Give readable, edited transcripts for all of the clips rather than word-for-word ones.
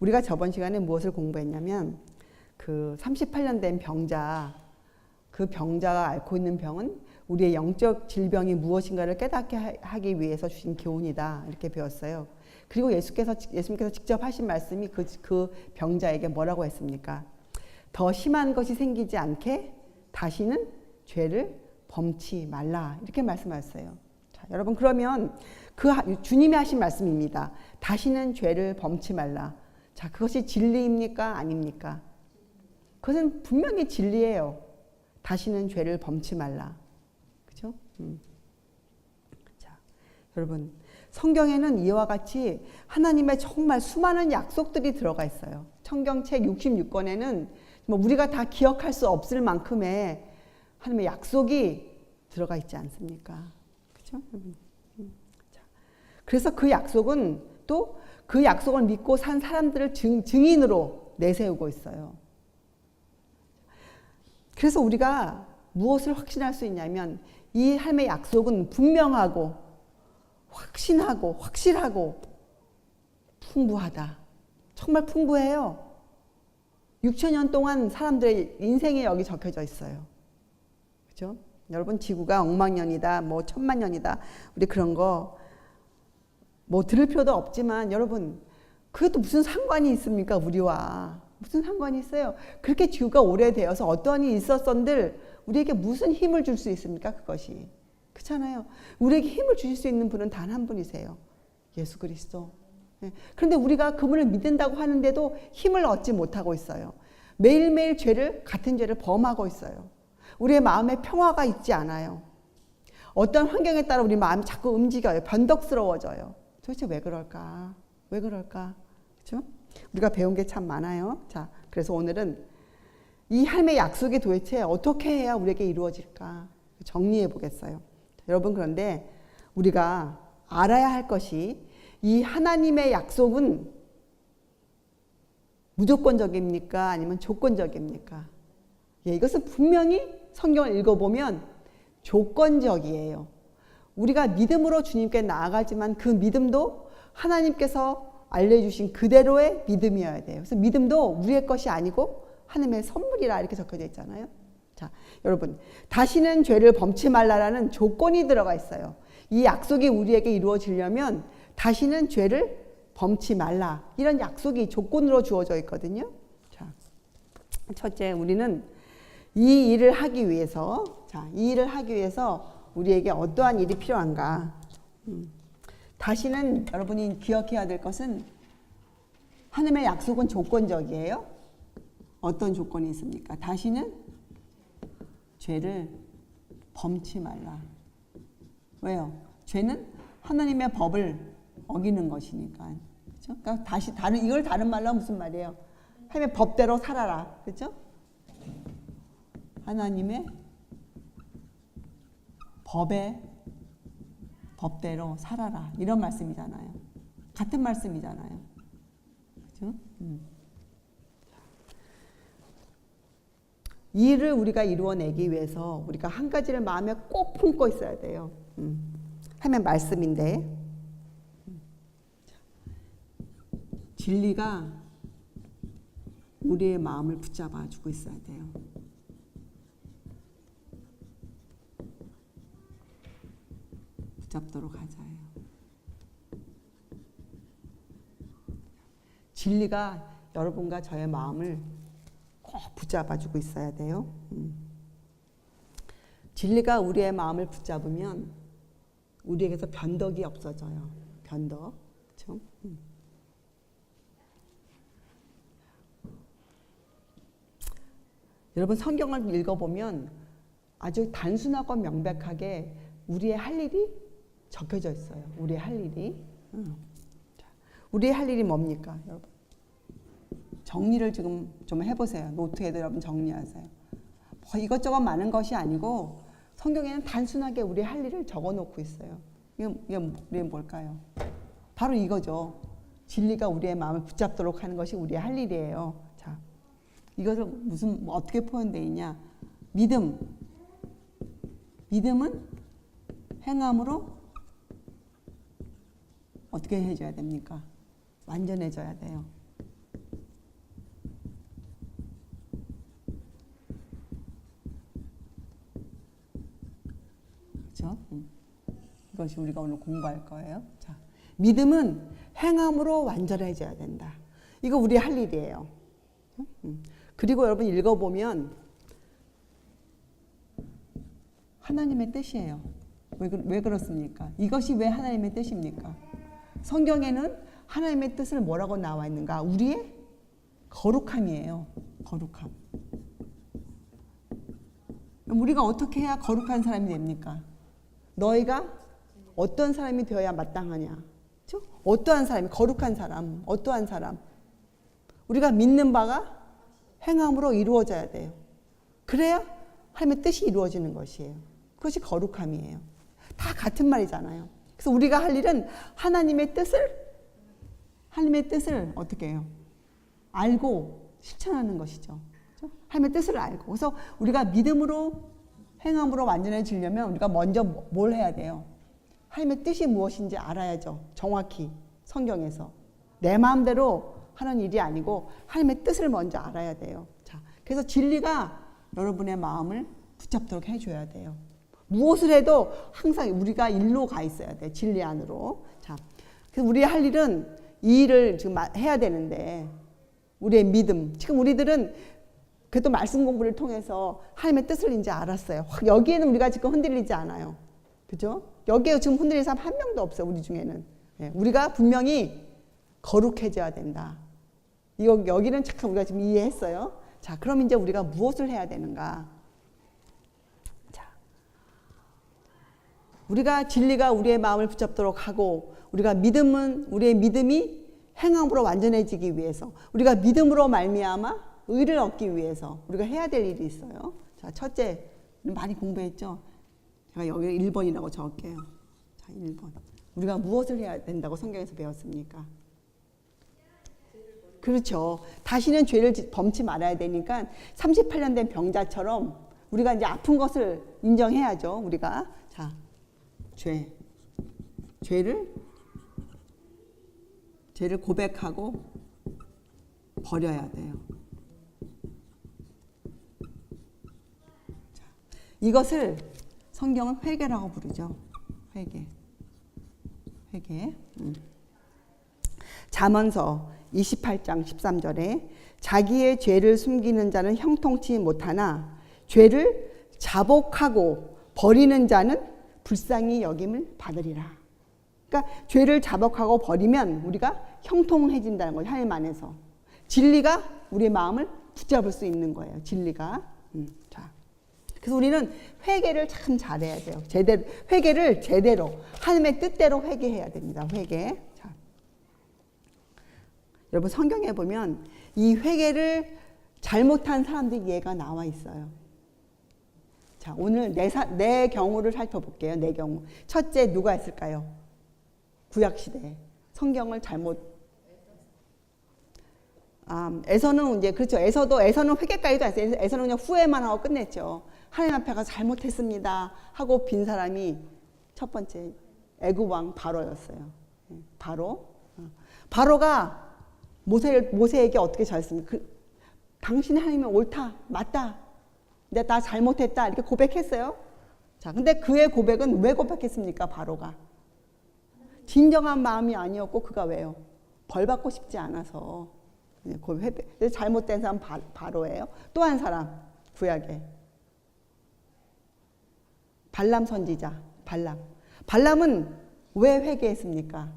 우리가 저번 시간에 무엇을 공부했냐면 그 38년 된 병자, 그 병자가 앓고 있는 병은 우리의 영적 질병이 무엇인가를 깨닫게 하기 위해서 주신 교훈이다 이렇게 배웠어요. 그리고 예수님께서 직접 하신 말씀이 그 병자에게 뭐라고 했습니까? 더 심한 것이 생기지 않게 다시는 죄를 범치 말라 이렇게 말씀하셨어요. 자, 여러분 그러면 주님이 하신 말씀입니다. 다시는 죄를 범치 말라. 자, 그것이 진리입니까? 아닙니까? 그것은 분명히 진리예요. 다시는 죄를 범치 말라. 그죠? 자, 여러분 성경에는 이와 같이 하나님의 정말 수많은 약속들이 들어가 있어요. 성경책 66권에는 우리가 다 기억할 수 없을 만큼의 하나님의 약속이 들어가 있지 않습니까? 그죠? 자, 그래서 그 약속은 또 그 약속을 믿고 산 사람들을 증인으로 내세우고 있어요. 그래서 우리가 무엇을 확신할 수 있냐면 이 하나님의 약속은 분명하고 확신하고 확실하고 풍부하다. 정말 풍부해요. 6,000년 동안 사람들의 인생에 여기 적혀져 있어요. 그죠? 여러분 지구가 억만년이다, 뭐 천만년이다, 우리 그런 거 뭐 들을 필요도 없지만 여러분 그게 또 무슨 상관이 있습니까? 우리와 무슨 상관이 있어요? 그렇게 지구가 오래되어서 어떠한 일이 있었던들 우리에게 무슨 힘을 줄 수 있습니까? 그것이 그렇잖아요. 우리에게 힘을 주실 수 있는 분은 단 한 분이세요. 예수 그리스도. 그런데 우리가 그분을 믿는다고 하는데도 힘을 얻지 못하고 있어요. 매일매일 같은 죄를 범하고 있어요. 우리의 마음에 평화가 있지 않아요. 어떤 환경에 따라 우리 마음이 자꾸 움직여요. 변덕스러워져요. 도대체 왜 그럴까? 왜 그럴까? 그렇죠? 우리가 배운 게 참 많아요. 자, 그래서 오늘은 이 하나님의 약속이 도대체 어떻게 해야 우리에게 이루어질까? 정리해 보겠어요. 여러분 그런데 우리가 알아야 할 것이 이 하나님의 약속은 무조건적입니까? 아니면 조건적입니까? 예, 이것은 분명히 성경을 읽어보면 조건적이에요. 우리가 믿음으로 주님께 나아가지만 그 믿음도 하나님께서 알려주신 그대로의 믿음이어야 돼요. 그래서 믿음도 우리의 것이 아니고 하나님의 선물이라 이렇게 적혀져 있잖아요. 자, 여러분 다시는 죄를 범치 말라라는 조건이 들어가 있어요. 이 약속이 우리에게 이루어지려면 다시는 죄를 범치 말라 이런 약속이 조건으로 주어져 있거든요. 자, 첫째 우리는 이 일을 하기 위해서 우리에게 어떠한 일이 필요한가? 다시는 여러분이 기억해야 될 것은 하나님의 약속은 조건적이에요. 어떤 조건이 있습니까? 다시는 죄를 범치 말라. 왜요? 죄는 하나님의 법을 어기는 것이니까. 그렇죠? 그러니까 이걸 다른 말로 하면 무슨 말이에요? 하나님의 법대로 살아라. 그렇죠? 하나님의 법대로 살아라. 이런 말씀이잖아요. 같은 말씀이잖아요. 그렇죠? 이 일을 우리가 이루어내기 위해서 우리가 한 가지를 마음에 꼭 품고 있어야 돼요. 하나님의 말씀인데 진리가 우리의 마음을 붙잡아 주고 있어야 돼요. 붙잡도록 하자요. 진리가 여러분과 저의 마음을 꼭 붙잡아 주고 있어야 돼요. 진리가 우리의 마음을 붙잡으면 우리에게서 변덕이 없어져요. 변덕. 그렇죠? 여러분 성경을 읽어보면 아주 단순하고 명백하게 우리의 할 일이 적혀져 있어요. 우리의 할 일이. 우리의 할 일이 뭡니까? 여러분 정리를 지금 좀 해보세요. 노트에도 여러분 정리하세요. 뭐 이것저것 많은 것이 아니고 성경에는 단순하게 우리의 할 일을 적어놓고 있어요. 이게 뭘까요? 바로 이거죠. 진리가 우리의 마음을 붙잡도록 하는 것이 우리의 할 일이에요. 자, 이것을 어떻게 표현되어 있냐? 믿음은 행함으로 어떻게 해줘야 됩니까? 완전해져야 돼요. 그렇죠? 이것이 우리가 오늘 공부할 거예요. 자, 믿음은 행함으로 완전해져야 된다. 이거 우리 할 일이에요. 그리고 여러분 읽어보면 하나님의 뜻이에요. 왜 그렇습니까? 이것이 왜 하나님의 뜻입니까? 성경에는 하나님의 뜻을 뭐라고 나와 있는가? 우리의 거룩함이에요. 거룩함. 우리가 어떻게 해야 거룩한 사람이 됩니까? 너희가 어떤 사람이 되어야 마땅하냐? 그렇죠? 어떠한 사람이 거룩한 사람, 어떠한 사람? 우리가 믿는 바가 행함으로 이루어져야 돼요. 그래야 하나님의 뜻이 이루어지는 것이에요. 그것이 거룩함이에요. 다 같은 말이잖아요. 그래서 우리가 할 일은 하나님의 뜻을 어떻게 해요? 알고 실천하는 것이죠. 그렇죠? 하나님의 뜻을 알고. 그래서 우리가 믿음으로 행함으로 완전해지려면 우리가 먼저 뭘 해야 돼요? 하나님의 뜻이 무엇인지 알아야죠. 정확히 성경에서. 내 마음대로 하는 일이 아니고 하나님의 뜻을 먼저 알아야 돼요. 자, 그래서 진리가 여러분의 마음을 붙잡도록 해줘야 돼요. 무엇을 해도 항상 우리가 일로 가 있어야 돼. 진리 안으로. 자, 그래서 우리 할 일은 이 일을 지금 해야 되는데 우리의 믿음. 지금 우리들은 그래도 말씀 공부를 통해서 하나님의 뜻을 이제 알았어요. 여기에는 우리가 지금 흔들리지 않아요. 그죠? 여기에 지금 흔들리는 사람 한 명도 없어요. 우리 중에는. 네, 우리가 분명히 거룩해져야 된다. 여기는 참 우리가 지금 이해했어요. 자, 그럼 이제 우리가 무엇을 해야 되는가? 자, 우리가 진리가 우리의 마음을 붙잡도록 하고 우리가 우리의 믿음이 행함으로 완전해지기 위해서 우리가 믿음으로 말미암아 의를 얻기 위해서 우리가 해야 될 일이 있어요. 자, 첫째, 많이 공부했죠? 제가 여기 1번이라고 적을게요. 자, 1번. 우리가 무엇을 해야 된다고 성경에서 배웠습니까? 그렇죠. 다시는 죄를 범치 말아야 되니까 38년 된 병자처럼 우리가 이제 아픈 것을 인정해야죠. 우리가. 자, 죄를 고백하고 버려야 돼요. 자, 이것을 성경은 회개라고 부르죠. 회개. 잠언서 28장 13절에 자기의 죄를 숨기는 자는 형통치 못하나 죄를 자복하고 버리는 자는 불쌍히 여김을 받으리라. 그러니까 죄를 자복하고 버리면 우리가 형통해진다는 거예요. 하나님 안에서. 진리가 우리의 마음을 붙잡을 수 있는 거예요. 진리가. 자, 그래서 우리는 회개를 참 잘해야 돼요. 회개를 제대로 하나님의 뜻대로 회개해야 됩니다. 회개. 자, 여러분 성경에 보면 이 회개를 잘못한 사람들의 예가 나와 있어요. 자, 오늘 내 경우를 살펴볼게요. 내 경우. 첫째 누가 했을까요? 구약시대에 성경을 에서는 이제 그렇죠. 에서는 회개까지도 안 했어요. 에서는 그냥 후회만 하고 끝냈죠. 하나님 앞에 가서 잘못했습니다 하고 빈 사람이 첫 번째 애굽 왕 바로였어요. 바로가 모세에게 어떻게 잘했습니까? 당신이 하나님은 옳다, 맞다, 나 잘못했다 이렇게 고백했어요. 자, 근데 그의 고백은 왜 고백했습니까? 바로가 진정한 마음이 아니었고 그가 왜요? 벌 받고 싶지 않아서 잘못된 사람 바로예요. 또 한 사람 구약에 발람 선지자 발람은 왜 회개했습니까?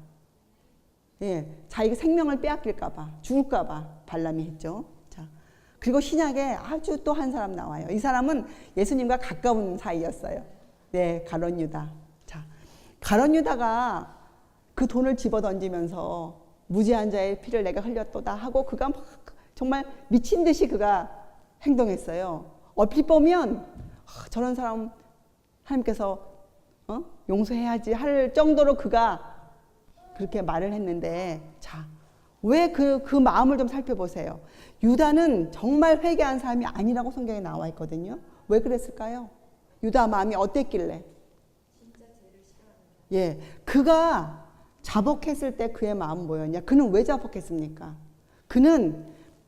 예, 자기가 생명을 빼앗길까봐 죽을까봐 발람이 했죠. 자, 그리고 신약에 아주 또 한 사람 나와요. 이 사람은 예수님과 가까운 사이였어요. 네, 가룟 유다. 자, 가룟 유다가 그 돈을 집어 던지면서 무지한 자의 피를 내가 흘렸도다 하고 그가 막 정말 미친 듯이 그가 행동했어요. 얼핏 보면 저런 사람 하나님께서 용서해야지 할 정도로 그가 그렇게 말을 했는데, 자, 왜 그 마음을 좀 살펴보세요. 유다는 정말 회개한 사람이 아니라고 성경에 나와 있거든요. 왜 그랬을까요? 유다 마음이 어땠길래? 예, 그가 자복했을 때 그의 마음은 뭐였냐? 그는 왜 자복했습니까?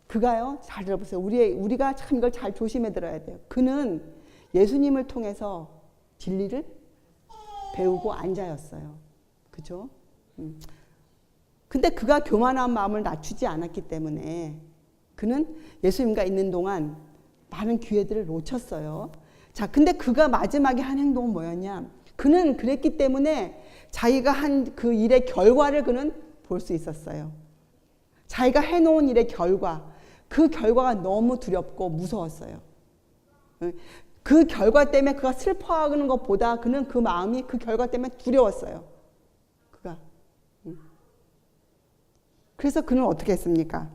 그가요, 잘 들어보세요. 우리가 참 이걸 잘 조심해 들어야 돼요. 그는 예수님을 통해서 진리를 배우고 앉아였어요. 그죠? 근데 그가 교만한 마음을 낮추지 않았기 때문에 그는 예수님과 있는 동안 많은 기회들을 놓쳤어요. 자, 근데 그가 마지막에 한 행동은 뭐였냐? 그는 그랬기 때문에 자기가 한 그 일의 결과를 그는 볼 수 있었어요. 자기가 해놓은 일의 결과, 그 결과가 너무 두렵고 무서웠어요. 그 결과 때문에 그가 슬퍼하는 것보다 그는 그 마음이 그 결과 때문에 두려웠어요. 그가. 그래서 그는 어떻게 했습니까?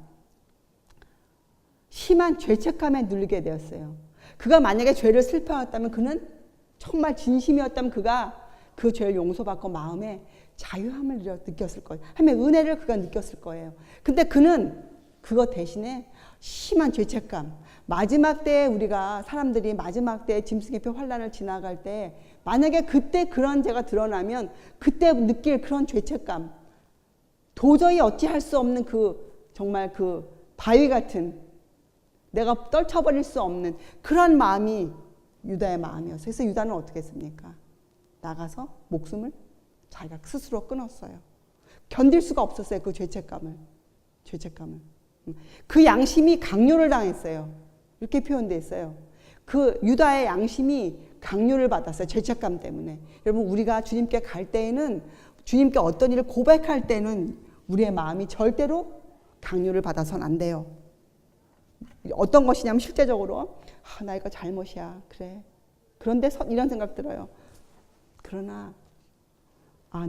심한 죄책감에 눌리게 되었어요. 그가 만약에 죄를 슬퍼했다면 그는 정말 진심이었다면 그가 그 죄를 용서받고 마음에 자유함을 느꼈을 거예요. 하나님의 은혜를 그가 느꼈을 거예요. 근데 그는 그거 대신에 심한 죄책감, 마지막 때에 우리가 사람들이 마지막 때에 짐승의표 환난을 지나갈 때 만약에 그때 그런 죄가 드러나면 그때 느낄 그런 죄책감, 도저히 어찌할 수 없는 그 정말 그 바위 같은 내가 떨쳐버릴 수 없는 그런 마음이 유다의 마음이었어요. 그래서 유다는 어떻게 했습니까? 나가서 목숨을 자기가 스스로 끊었어요. 견딜 수가 없었어요. 그 죄책감을. 그 양심이 강요를 당했어요. 이렇게 표현되어 있어요. 그 유다의 양심이 강요를 받았어요. 죄책감 때문에. 여러분, 우리가 주님께 갈 때에는, 주님께 어떤 일을 고백할 때는 우리의 마음이 절대로 강요를 받아서는 안 돼요. 어떤 것이냐면 실제적으로 나 이거 잘못이야. 그래. 그런데 이런 생각 들어요. 그러나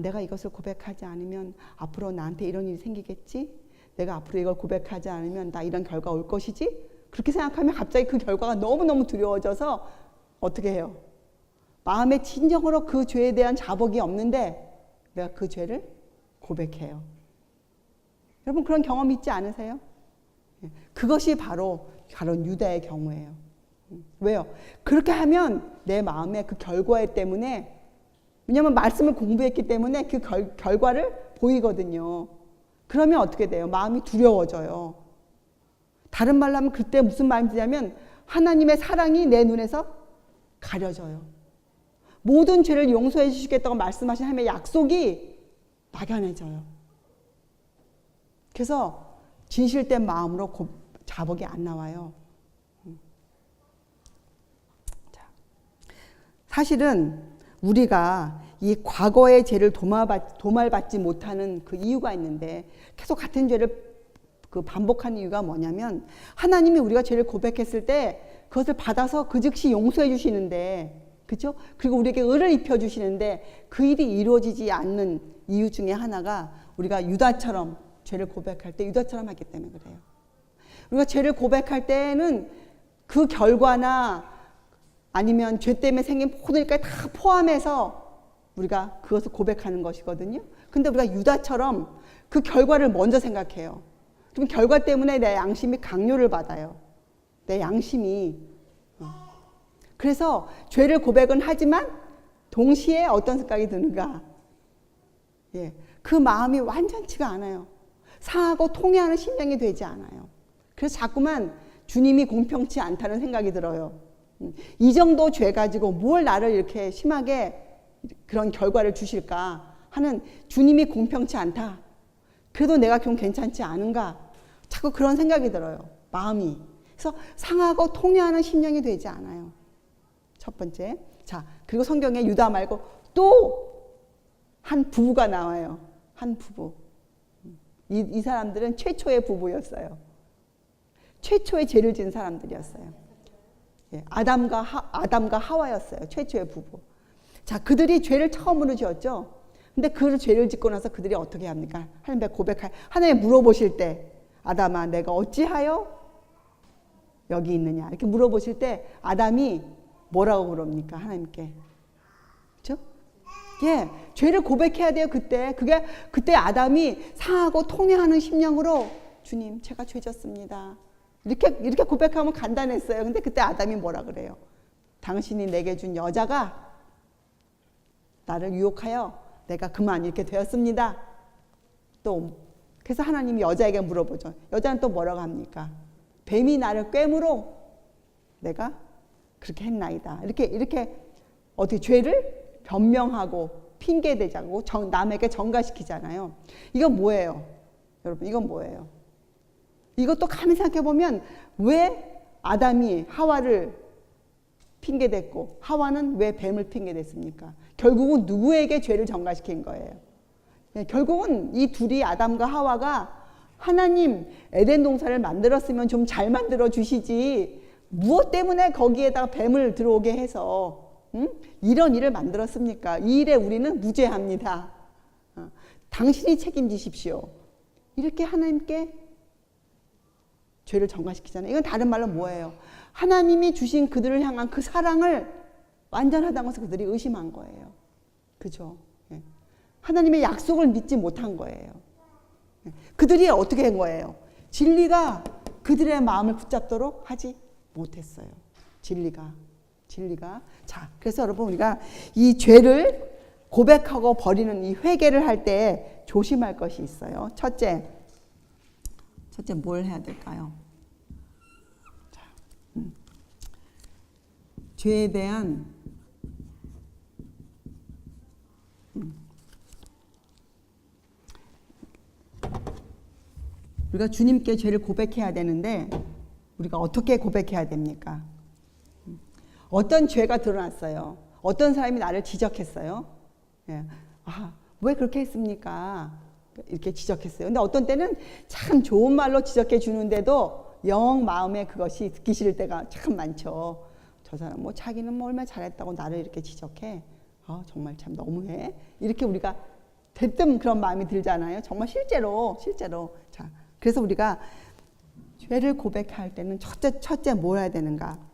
내가 이것을 고백하지 않으면 앞으로 나한테 이런 일이 생기겠지? 내가 앞으로 이걸 고백하지 않으면 나 이런 결과 올 것이지? 그렇게 생각하면 갑자기 그 결과가 너무너무 두려워져서 어떻게 해요? 마음에 진정으로 그 죄에 대한 자복이 없는데 내가 그 죄를 고백해요. 여러분 그런 경험 있지 않으세요? 그것이 바로 유다의 경우예요. 왜요? 그렇게 하면 내 마음에 그 결과 때문에, 왜냐하면 말씀을 공부했기 때문에 그 결과를 보이거든요. 그러면 어떻게 돼요? 마음이 두려워져요. 다른 말로 하면 그때 무슨 마음이냐면 하나님의 사랑이 내 눈에서 가려져요. 모든 죄를 용서해 주시겠다고 말씀하신 하나님의 약속이 막연해져요. 그래서 진실된 마음으로 자복이 안 나와요. 사실은 우리가 이 과거의 죄를 도말받지 못하는 그 이유가 있는데 계속 같은 죄를 반복하는 이유가 뭐냐면 하나님이 우리가 죄를 고백했을 때 그것을 받아서 그 즉시 용서해 주시는데, 그렇죠? 그리고 우리에게 의를 입혀 주시는데 그 일이 이루어지지 않는 이유 중에 하나가 우리가 유다처럼 죄를 고백할 때 유다처럼 하기 때문에 그래요. 우리가 죄를 고백할 때는 그 결과나 아니면 죄 때문에 생긴 모든 일까지 다 포함해서 우리가 그것을 고백하는 것이거든요. 근데 우리가 유다처럼 그 결과를 먼저 생각해요. 그럼 결과 때문에 내 양심이 강요를 받아요. 내 양심이. 그래서 죄를 고백은 하지만 동시에 어떤 생각이 드는가? 그 마음이 완전치가 않아요. 상하고 통해하는 심령이 되지 않아요. 그래서 자꾸만 주님이 공평치 않다는 생각이 들어요. 이 정도 죄 가지고 뭘 나를 이렇게 심하게 그런 결과를 주실까 하는, 주님이 공평치 않다. 그래도 내가 좀 괜찮지 않은가? 자꾸 그런 생각이 들어요. 마음이. 그래서 상하고 통해하는 심령이 되지 않아요. 첫 번째. 자, 그리고 성경에 유다 말고 또 한 부부가 나와요. 한 부부. 이 사람들은 최초의 부부였어요. 최초의 죄를 지은 사람들이었어요. 아담과 하와였어요. 최초의 부부. 자, 그들이 죄를 처음으로 지었죠. 근데 그 죄를 짓고 나서 그들이 어떻게 합니까? 하나님께 하나님 물어보실 때, 아담아, 내가 어찌하여 여기 있느냐? 이렇게 물어보실 때 아담이 뭐라고 물습니까? 하나님께. 그렇죠? 죄를 고백해야 돼요. 그때 아담이 상하고 통해하는 심령으로 주님, 제가 죄졌습니다. 이렇게 고백하면 간단했어요. 근데 그때 아담이 뭐라 그래요? 당신이 내게 준 여자가 나를 유혹하여 내가 그만 이렇게 되었습니다. 그래서 하나님이 여자에게 물어보죠. 여자는 또 뭐라고 합니까? 뱀이 나를 꿰므로 내가 그렇게 했나이다. 이렇게 어떻게 죄를 변명하고 핑계 대자고 남에게 전가시키잖아요. 이건 뭐예요? 여러분, 이건 뭐예요? 이것도 가만히 생각해 보면 왜 아담이 하와를 핑계 댔고 하와는 왜 뱀을 핑계 댔습니까? 결국은 누구에게 죄를 전가시킨 거예요? 네, 결국은 이 둘이 아담과 하와가 하나님 에덴 동산을 만들었으면 좀 잘 만들어 주시지 무엇 때문에 거기에다가 뱀을 들어오게 해서 이런 일을 만들었습니까? 이 일에 우리는 무죄합니다. 당신이 책임지십시오. 이렇게 하나님께 죄를 전가시키잖아요. 이건 다른 말로 뭐예요? 하나님이 주신 그들을 향한 그 사랑을 완전하다는 것을 그들이 의심한 거예요. 그죠? 예. 하나님의 약속을 믿지 못한 거예요. 예. 그들이 어떻게 한 거예요? 진리가 그들의 마음을 붙잡도록 하지 못했어요. 진리가. 자, 그래서 여러분 우리가 이 죄를 고백하고 버리는 이 회개를 할 때 조심할 것이 있어요. 첫째 뭘 해야 될까요? 자, 죄에 대한 우리가 주님께 죄를 고백해야 되는데 우리가 어떻게 고백해야 됩니까? 어떤 죄가 드러났어요. 어떤 사람이 나를 지적했어요. 예. 아, 왜 그렇게 했습니까? 이렇게 지적했어요. 근데 어떤 때는 참 좋은 말로 지적해 주는데도 영 마음에 그것이 듣기 싫을 때가 참 많죠. 저 사람 뭐 자기는 뭐 얼마나 잘했다고 나를 이렇게 지적해. 정말 참 너무해. 이렇게 우리가 대뜸 그런 마음이 들잖아요. 정말 실제로. 자, 그래서 우리가 죄를 고백할 때는 첫째 뭘 해야 되는가?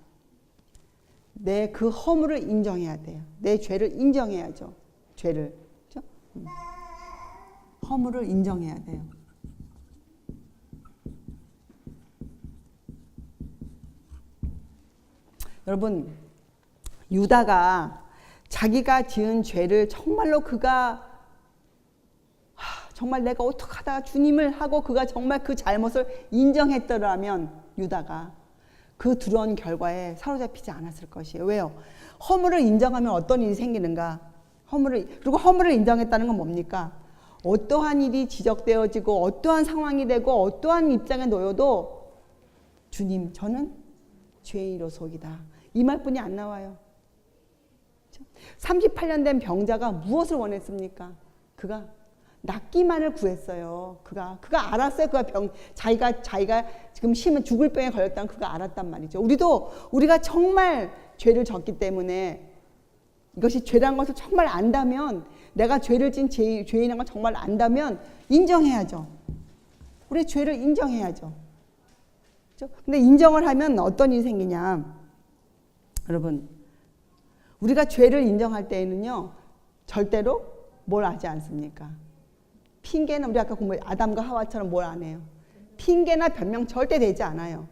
내 그 허물을 인정해야 돼요. 내 죄를 인정해야죠. 죄를. 그렇죠? 허물을 인정해야 돼요. 여러분, 유다가 자기가 지은 죄를 정말로 그가 정말 내가 어떻게 하다가 주님을 하고 그가 정말 그 잘못을 인정했더라면 유다가 그 두려운 결과에 사로잡히지 않았을 것이에요. 왜요? 허물을 인정하면 어떤 일이 생기는가? 그리고 허물을 인정했다는 건 뭡니까? 어떠한 일이 지적되어지고 어떠한 상황이 되고 어떠한 입장에 놓여도 주님, 저는 죄인으로소이다. 이 말뿐이 안 나와요. 38년 된 병자가 무엇을 원했습니까? 그가 낫기만을 구했어요. 그가 알았어요. 자기가 지금 심한 죽을 병에 걸렸다는 그가 알았단 말이죠. 우리가 정말 죄를 졌기 때문에 이것이 죄란 것을 정말 안다면, 내가 죄를 진 죄인인 걸 정말 안다면 인정해야죠. 우리 죄를 인정해야죠. 그렇죠? 근데 인정을 하면 어떤 일이 생기냐? 여러분, 우리가 죄를 인정할 때에는요, 절대로 뭘 하지 않습니까? 핑계는 우리 아까 공부한 아담과 하와처럼 뭘 안 해요? 핑계나 변명 절대 되지 않아요.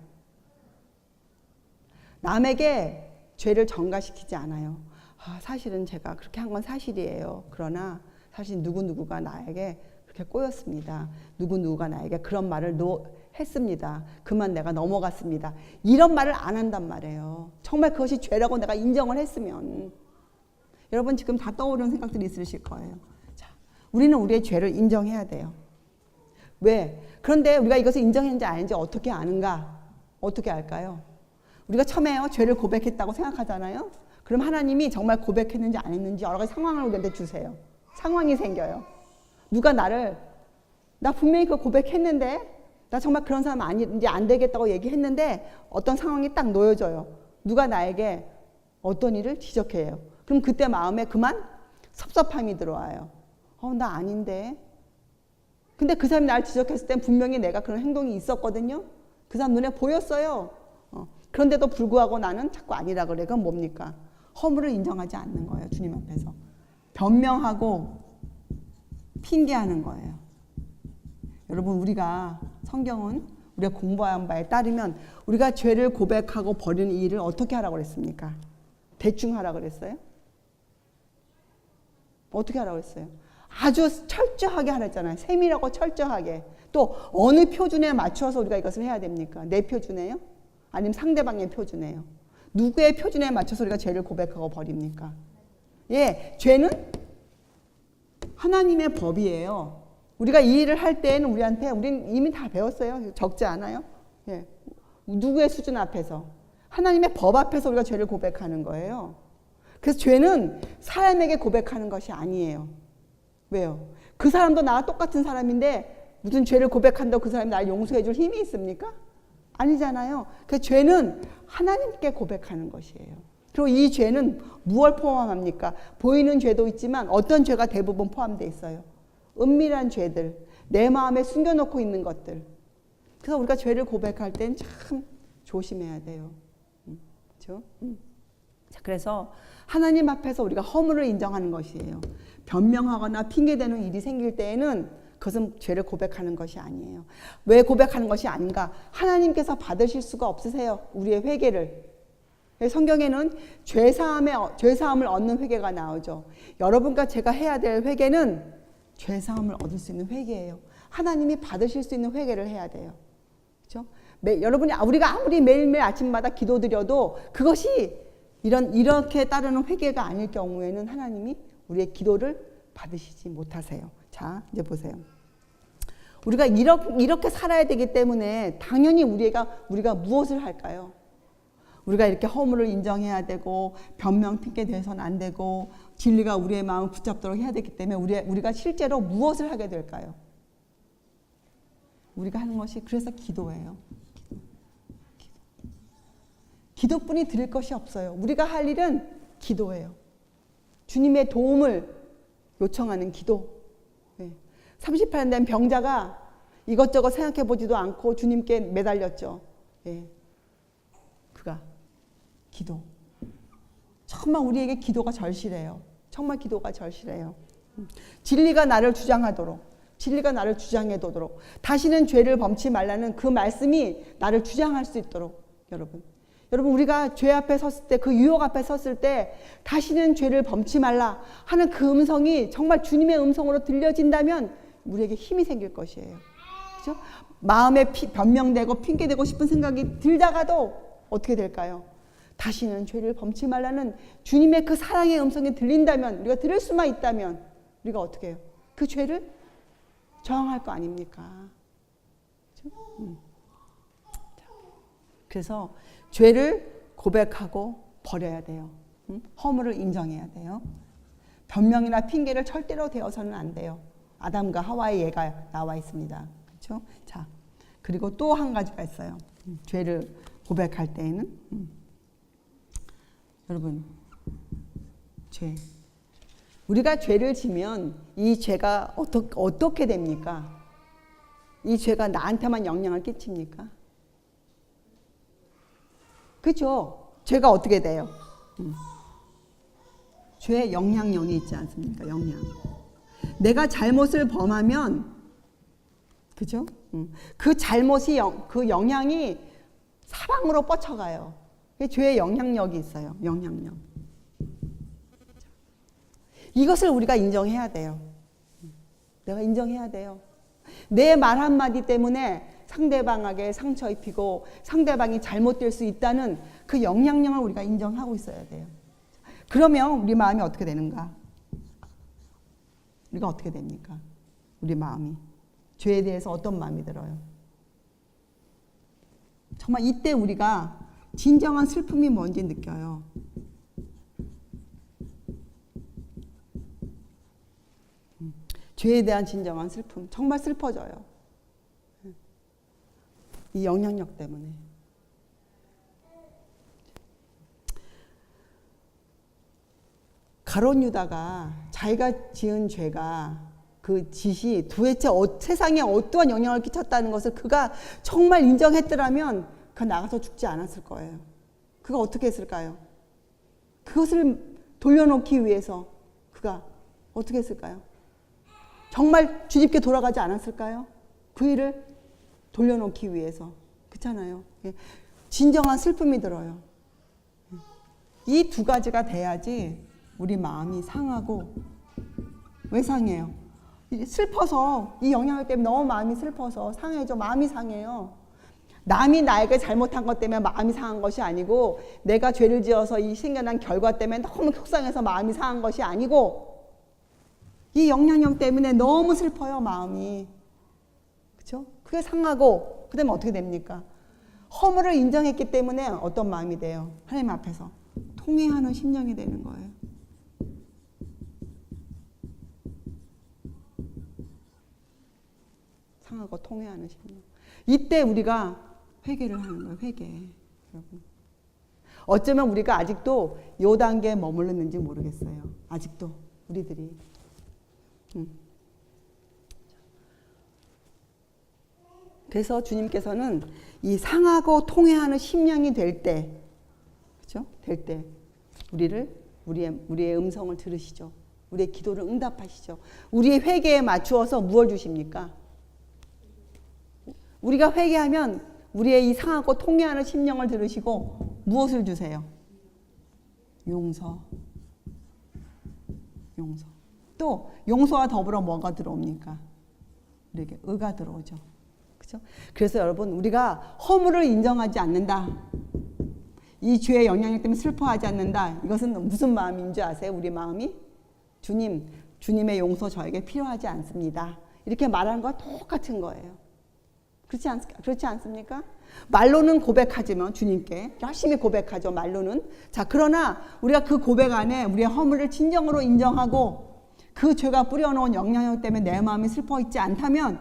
남에게 죄를 전가시키지 않아요. 사실은 제가 그렇게 한 건 사실이에요. 그러나 사실 누구누구가 나에게 그렇게 꼬였습니다. 누구누구가 나에게 그런 말을 했습니다. 그만 내가 넘어갔습니다. 이런 말을 안 한단 말이에요. 정말 그것이 죄라고 내가 인정을 했으면. 여러분 지금 다 떠오르는 생각들이 있으실 거예요. 자, 우리는 우리의 죄를 인정해야 돼요. 왜? 그런데 우리가 이것을 인정했는지 아닌지 어떻게 아는가? 어떻게 알까요? 우리가 처음에요, 죄를 고백했다고 생각하잖아요. 그럼 하나님이 정말 고백했는지 안 했는지 여러 가지 상황을 우리한테 주세요. 상황이 생겨요. 누가 나 분명히 그거 고백했는데, 나 정말 그런 사람 아닌지 안 되겠다고 얘기했는데 어떤 상황이 딱 놓여져요. 누가 나에게 어떤 일을 지적해요. 그럼 그때 마음에 그만 섭섭함이 들어와요. 나 아닌데. 근데 그 사람이 나를 지적했을 땐 분명히 내가 그런 행동이 있었거든요. 그 사람 눈에 보였어요. 그런데도 불구하고 나는 자꾸 아니라 그래. 그건 뭡니까? 허물을 인정하지 않는 거예요. 주님 앞에서. 변명하고 핑계하는 거예요. 여러분, 우리가 성경은 우리가 공부한 바에 따르면 우리가 죄를 고백하고 버리는 이 일을 어떻게 하라고 그랬습니까? 대충 하라고 그랬어요? 어떻게 하라고 했어요? 아주 철저하게 하랬잖아요. 세밀하고 철저하게. 또 어느 표준에 맞춰서 우리가 이것을 해야 됩니까? 내 표준에요? 아니면 상대방의 표준에요? 누구의 표준에 맞춰서 우리가 죄를 고백하고 버립니까? 예, 죄는 하나님의 법이에요. 우리가 이 일을 할 때에는 우리는 이미 다 배웠어요. 적지 않아요? 예. 누구의 수준 앞에서? 하나님의 법 앞에서 우리가 죄를 고백하는 거예요. 그래서 죄는 사람에게 고백하는 것이 아니에요. 왜요? 그 사람도 나와 똑같은 사람인데 무슨 죄를 고백한다고 그 사람이 나를 용서해 줄 힘이 있습니까? 아니잖아요. 그래서 죄는 하나님께 고백하는 것이에요. 그리고 이 죄는 무엇을 포함합니까? 보이는 죄도 있지만 어떤 죄가 대부분 포함되어 있어요. 은밀한 죄들, 내 마음에 숨겨놓고 있는 것들. 그래서 우리가 죄를 고백할 땐 참 조심해야 돼요. 그렇죠? 자, 그래서 하나님 앞에서 우리가 허물을 인정하는 것이에요. 변명하거나 핑계대는 일이 생길 때에는 그것은 죄를 고백하는 것이 아니에요. 왜 고백하는 것이 아닌가? 하나님께서 받으실 수가 없으세요. 우리의 회개를. 성경에는 죄사함을 얻는 회개가 나오죠. 여러분과 제가 해야 될 회개는 죄사함을 얻을 수 있는 회개예요. 하나님이 받으실 수 있는 회개를 해야 돼요. 그렇죠? 우리가 아무리 매일매일 아침마다 기도드려도 그것이 이렇게 따르는 회개가 아닐 경우에는 하나님이 우리의 기도를 받으시지 못하세요. 자, 이제 보세요. 우리가 이렇게 살아야 되기 때문에 당연히 우리가 무엇을 할까요? 우리가 이렇게 허물을 인정해야 되고 변명 핑계 대서는 안 되고 진리가 우리의 마음을 붙잡도록 해야 되기 때문에 우리가 실제로 무엇을 하게 될까요? 우리가 하는 것이 그래서 기도예요. 기도뿐이 드릴 것이 없어요. 우리가 할 일은 기도예요. 주님의 도움을 요청하는 기도. 38년 된 병자가 이것저것 생각해 보지도 않고 주님께 매달렸죠. 그가 기도. 정말 우리에게 기도가 절실해요. 정말 기도가 절실해요. 진리가 나를 주장하도록, 진리가 나를 주장해도록, 다시는 죄를 범치 말라는 그 말씀이 나를 주장할 수 있도록. 여러분 우리가 죄 앞에 섰을 때, 그 유혹 앞에 섰을 때 다시는 죄를 범치 말라 하는 그 음성이 정말 주님의 음성으로 들려진다면 우리에게 힘이 생길 것이에요. 그렇죠? 마음에 변명되고 핑계대고 싶은 생각이 들다가도 어떻게 될까요? 다시는 죄를 범치 말라는 주님의 그 사랑의 음성이 들린다면, 우리가 들을 수만 있다면 우리가 어떻게 해요? 그 죄를 저항할 거 아닙니까? 그렇죠? 그래서 죄를 고백하고 버려야 돼요. 허물을 인정해야 돼요. 변명이나 핑계를 절대로 대어서는 안 돼요. 아담과 하와의 예가 나와 있습니다. 그렇죠? 자, 그리고 또 한 가지가 있어요. 죄를 고백할 때에는 여러분, 우리가 죄를 지면 이 죄가 어떻게 됩니까? 이 죄가 나한테만 영향을 끼칩니까? 그렇죠? 죄가 어떻게 돼요? 죄의 영향력이 있지 않습니까? 영향. 내가 잘못을 범하면, 그죠? 그 잘못이 그 영향이 사방으로 뻗쳐가요. 죄의 영향력이 있어요. 영향력. 이것을 우리가 인정해야 돼요. 내가 인정해야 돼요. 내 말 한마디 때문에 상대방에게 상처 입히고 상대방이 잘못될 수 있다는 그 영향력을 우리가 인정하고 있어야 돼요. 그러면 우리 마음이 어떻게 되는가? 우리가 어떻게 됩니까? 우리 마음이. 죄에 대해서 어떤 마음이 들어요? 정말 이때 우리가 진정한 슬픔이 뭔지 느껴요. 죄에 대한 진정한 슬픔. 정말 슬퍼져요. 이 영향력 때문에. 가룟 유다가 자기가 지은 죄가, 그 짓이 도대체 세상에 어떠한 영향을 끼쳤다는 것을 그가 정말 인정했더라면 그가 나가서 죽지 않았을 거예요. 그가 어떻게 했을까요? 그것을 돌려놓기 위해서 그가 어떻게 했을까요? 정말 주님께 돌아가지 않았을까요? 그 일을 돌려놓기 위해서. 그렇잖아요. 진정한 슬픔이 들어요. 이 두 가지가 돼야지 우리 마음이 상하고. 왜 상해요? 슬퍼서, 이 영향력 때문에 너무 마음이 슬퍼서 상해져. 마음이 상해요. 남이 나에게 잘못한 것 때문에 마음이 상한 것이 아니고, 내가 죄를 지어서 이 생겨난 결과 때문에 너무 속상해서 마음이 상한 것이 아니고, 이 영향력 때문에 너무 슬퍼요, 마음이. 그렇죠? 그게 상하고 그다음에 어떻게 됩니까? 허물을 인정했기 때문에 어떤 마음이 돼요? 하나님 앞에서 통회하는 심령이 되는 거예요. 상하고 통회하는 심령. 이때 우리가 회개를 하는 거예요. 회개. 여러분. 어쩌면 우리가 아직도 요 단계에 머물렀는지 모르겠어요. 아직도 우리들이. 그래서 주님께서는 이 상하고 통회하는 심령이 될 때, 그렇죠? 될 때 우리의 음성을 들으시죠. 우리의 기도를 응답하시죠. 우리의 회개에 맞추어서 무엇을 주십니까? 우리가 회개하면 우리의 이 상하고 통회하는 심령을 들으시고 무엇을 주세요? 용서. 용서. 또 용서와 더불어 뭐가 들어옵니까? 우리에게 의가 들어오죠. 그렇죠? 그래서 여러분 우리가 허물을 인정하지 않는다. 이 죄의 영향력 때문에 슬퍼하지 않는다. 이것은 무슨 마음인 줄 아세요? 우리 마음이? 주님의 용서 저에게 필요하지 않습니다. 이렇게 말하는 거와 똑같은 거예요. 그렇지 않습니까? 말로는 고백하지만 주님께 열심히 고백하죠. 말로는. 자, 그러나 우리가 그 고백 안에 우리의 허물을 진정으로 인정하고 그 죄가 뿌려놓은 영향력 때문에 내 마음이 슬퍼 있지 않다면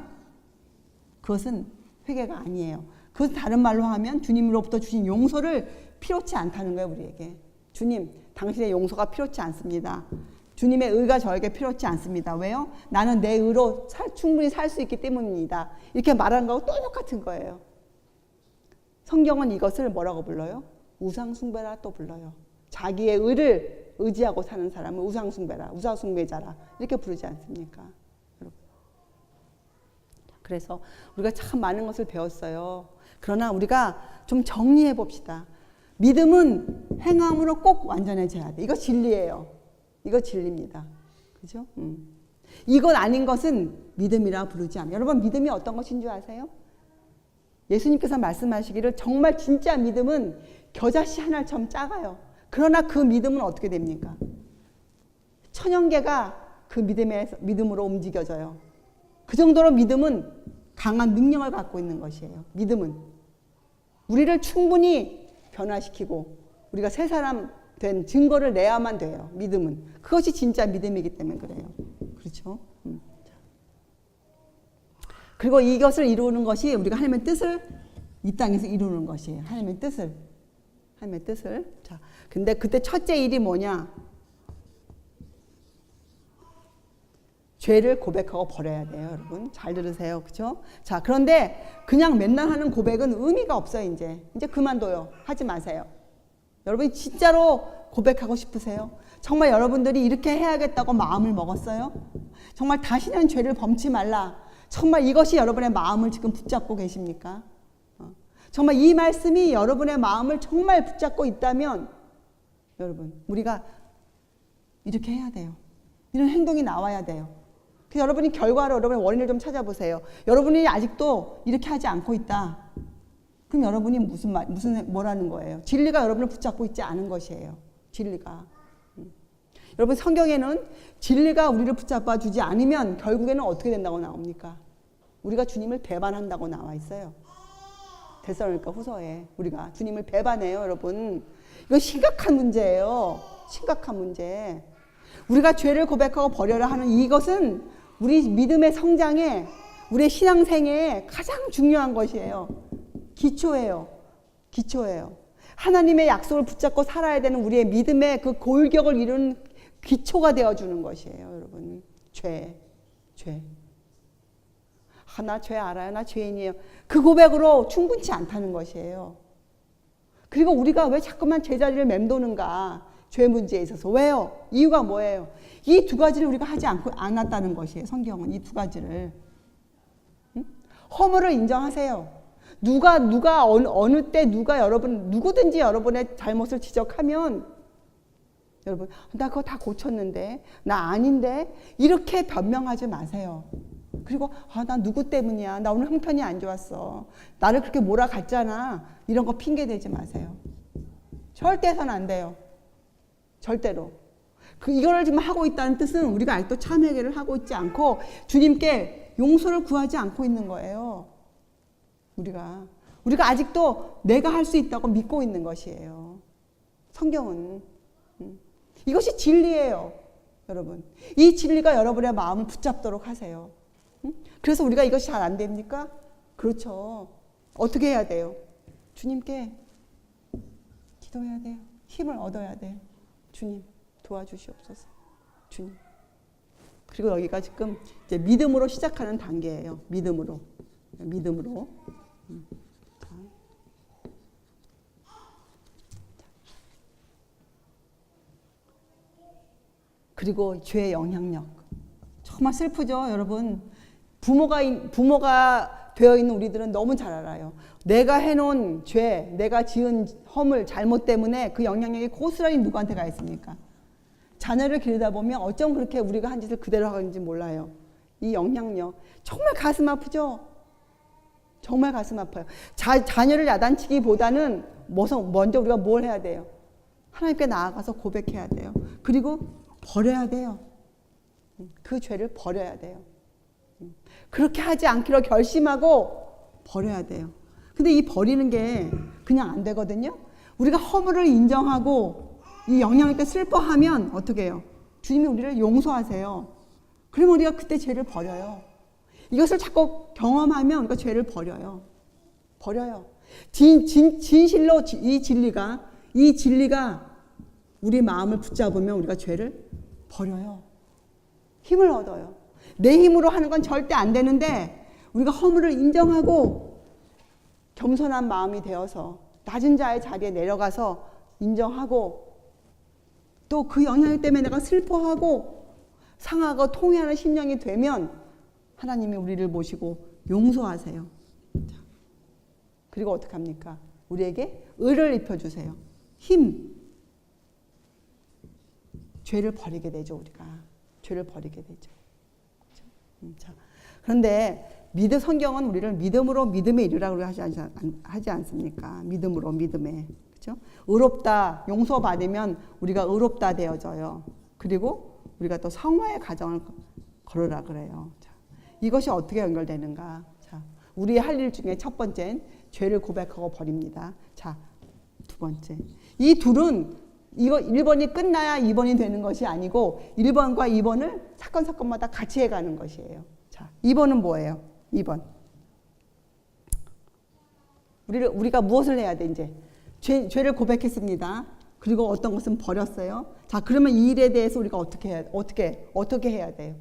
그것은 회개가 아니에요. 그것은 다른 말로 하면 주님으로부터 주신 용서를 필요치 않다는 거예요. 우리에게. 주님, 당신의 용서가 필요치 않습니다. 주님의 의가 저에게 필요치 않습니다. 왜요? 나는 내 의로 충분히 살 수 있기 때문입니다. 이렇게 말하는 거하고 똑같은 거예요. 성경은 이것을 뭐라고 불러요? 우상숭배라 또 불러요. 자기의 의를 의지하고 사는 사람을 우상숭배자라 이렇게 부르지 않습니까? 여러분. 그래서 우리가 참 많은 것을 배웠어요. 그러나 우리가 좀 정리해 봅시다. 믿음은 행함으로 꼭 완전해져야 돼. 이거 진리예요. 이거 진리입니다. 그죠? 이건 아닌 것은 믿음이라 부르지 않아요. 여러분 믿음이 어떤 것인 줄 아세요? 예수님께서 말씀하시기를 정말 진짜 믿음은 겨자씨 하나처럼 작아요. 그러나 그 믿음은 어떻게 됩니까? 천연계가 그 믿음으로 움직여져요. 그 정도로 믿음은 강한 능력을 갖고 있는 것이에요. 믿음은. 우리를 충분히 변화시키고 우리가 새 사람 된 증거를 내야만 돼요. 믿음은. 그것이 진짜 믿음이기 때문에 그래요. 그렇죠? 그리고 이것을 이루는 것이 우리가 하나님의 뜻을 이 땅에서 이루는 것이에요. 하나님의 뜻을. 자, 근데 그때 첫째 일이 뭐냐? 죄를 고백하고 버려야 돼요, 여러분. 잘 들으세요. 그렇죠? 자, 그런데 그냥 맨날 하는 고백은 의미가 없어요, 이제 그만둬요. 하지 마세요. 여러분이 진짜로 고백하고 싶으세요? 정말 여러분들이 이렇게 해야겠다고 마음을 먹었어요? 정말 다시는 죄를 범치 말라. 정말 이것이 여러분의 마음을 지금 붙잡고 계십니까? 정말 이 말씀이 여러분의 마음을 정말 붙잡고 있다면 여러분 우리가 이렇게 해야 돼요. 이런 행동이 나와야 돼요. 그래서 여러분이 결과로 여러분의 원인을 좀 찾아보세요. 여러분이 아직도 이렇게 하지 않고 있다. 그럼 여러분이 뭐라는 거예요? 진리가 여러분을 붙잡고 있지 않은 것이에요. 진리가. 여러분 성경에는 진리가 우리를 붙잡아 주지 않으면 결국에는 어떻게 된다고 나옵니까? 우리가 주님을 배반한다고 나와 있어요. 데살로니가 후서에 우리가 주님을 배반해요, 여러분. 이거 심각한 문제예요. 심각한 문제. 우리가 죄를 고백하고 버려야 하는 이것은 우리 믿음의 성장에 우리의 신앙생애에 가장 중요한 것이에요. 기초예요. 하나님의 약속을 붙잡고 살아야 되는 우리의 믿음의 그 골격을 이루는 기초가 되어주는 것이에요, 여러분. 죄. 나 죄 알아요. 나 죄인이에요. 그 고백으로 충분치 않다는 것이에요. 그리고 우리가 왜 자꾸만 제자리를 맴도는가? 죄 문제에 있어서. 왜요? 이유가 뭐예요? 이 두 가지를 우리가 하지 않았다는 것이에요. 성경은 이 두 가지를. 허물을 인정하세요. 누가 어느 때 누구든지 여러분의 잘못을 지적하면 여러분 나 그거 다 고쳤는데 나 아닌데 이렇게 변명하지 마세요. 그리고 나 누구 때문이야. 나 오늘 형편이 안 좋았어. 나를 그렇게 몰아갔잖아. 이런 거 핑계 대지 마세요. 절대 해서는 안 돼요. 절대로. 이거를 지금 하고 있다는 뜻은 우리가 아직도 참 회개를 하고 있지 않고 주님께 용서를 구하지 않고 있는 거예요. 우리가 아직도 내가 할 수 있다고 믿고 있는 것이에요. 성경은. 이것이 진리예요. 여러분. 이 진리가 여러분의 마음을 붙잡도록 하세요. 그래서 우리가 이것이 잘 안 됩니까? 그렇죠. 어떻게 해야 돼요? 주님께 기도해야 돼요. 힘을 얻어야 돼요. 주님 도와주시옵소서. 주님. 그리고 여기가 지금 이제 믿음으로 시작하는 단계예요. 믿음으로. 그리고 죄의 영향력. 정말 슬프죠, 여러분. 부모가 되어 있는 우리들은 너무 잘 알아요. 내가 해놓은 죄, 내가 지은 허물, 잘못 때문에 그 영향력이 고스란히 누구한테 가 있습니까? 자녀를 기르다 보면 어쩜 그렇게 우리가 한 짓을 그대로 하는지 몰라요. 이 영향력. 정말 가슴 아프죠? 정말 가슴 아파요. 자녀를 야단치기보다는 먼저 우리가 뭘 해야 돼요? 하나님께 나아가서 고백해야 돼요. 그리고 버려야 돼요. 그 죄를 버려야 돼요. 그렇게 하지 않기로 결심하고 버려야 돼요. 근데 이 버리는 게 그냥 안 되거든요. 우리가 허물을 인정하고 이 영향일 때 슬퍼하면 어떻게 해요? 주님이 우리를 용서하세요. 그러면 우리가 그때 죄를 버려요. 이것을 자꾸 경험하면 우리가 죄를 버려요. 진실로 이 진리가 우리 마음을 붙잡으면 우리가 죄를 버려요. 힘을 얻어요. 내 힘으로 하는 건 절대 안 되는데 우리가 허물을 인정하고 겸손한 마음이 되어서 낮은 자의 자리에 내려가서 인정하고 또 그 영향 때문에 내가 슬퍼하고 상하고 통회하는 심령이 되면 하나님이 우리를 모시고 용서하세요. 그리고 어떻게 합니까? 우리에게 의를 입혀주세요. 힘. 죄를 버리게 되죠. 우리가. 죄를 버리게 되죠. 자, 그런데 성경은 우리를 믿음으로 믿음에 이르라고 하지 않습니까? 믿음으로 믿음에. 그렇죠? 의롭다, 용서받으면 우리가 의롭다 되어져요. 그리고 우리가 또 성화의 과정을 걸으라 그래요. 자, 이것이 어떻게 연결되는가? 자, 우리의 할 일 중에 첫 번째는 죄를 고백하고 버립니다. 자, 두 번째. 이 둘은 이거 1번이 끝나야 2번이 되는 것이 아니고 1번과 2번을 사건마다 같이 해가는 것이에요. 자, 2번은 뭐예요? 2번. 우리가 무엇을 해야 돼, 이제? 죄를 고백했습니다. 그리고 어떤 것은 버렸어요. 자, 그러면 이 일에 대해서 우리가 어떻게 해야 돼요?